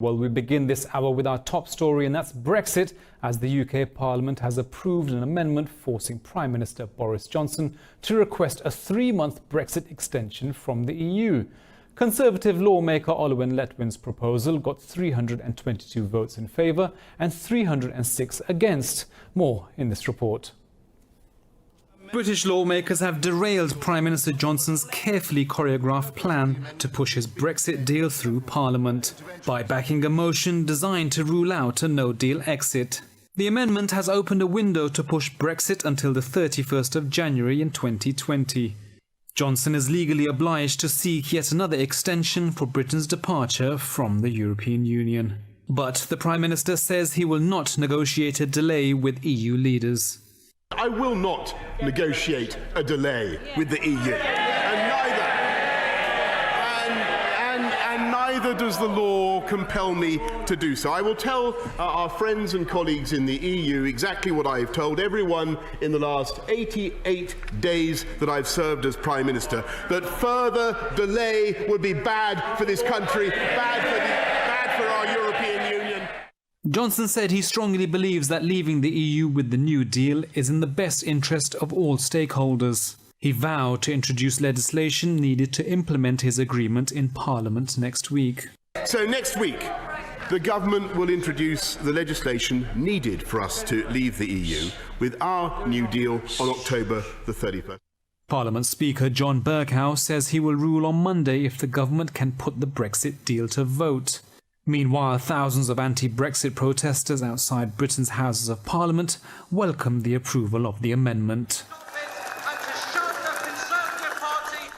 Well, we begin this hour with our top story, and that's Brexit, as the UK Parliament has approved an amendment forcing Prime Minister Boris Johnson to request a 3-month Brexit extension from the EU. Conservative lawmaker Olwen Letwin's proposal got 322 votes in favour and 306 against. More in this report. British lawmakers have derailed Prime Minister Johnson's carefully choreographed plan to push his Brexit deal through Parliament by backing a motion designed to rule out a no-deal exit. The amendment has opened a window to push Brexit until the 31st of January in 2020. Johnson is legally obliged to seek yet another extension for Britain's departure from the European Union. But the Prime Minister says he will not negotiate a delay with EU leaders. I will not negotiate a delay with the EU, and neither does the law compel me to do so. I will tell our friends and colleagues in the EU exactly what I've told everyone in the last 88 days that I've served as Prime Minister, that further delay would be bad for this country, bad for our European Union. Johnson said he strongly believes that leaving the EU with the new deal is in the best interest of all stakeholders. He vowed to introduce legislation needed to implement his agreement in Parliament next week. So next week, the government will introduce the legislation needed for us to leave the EU with our new deal on October the 31st. Parliament Speaker John Bercow says he will rule on Monday if the government can put the Brexit deal to vote. Meanwhile, thousands of anti-Brexit protesters outside Britain's Houses of Parliament welcomed the approval of the amendment.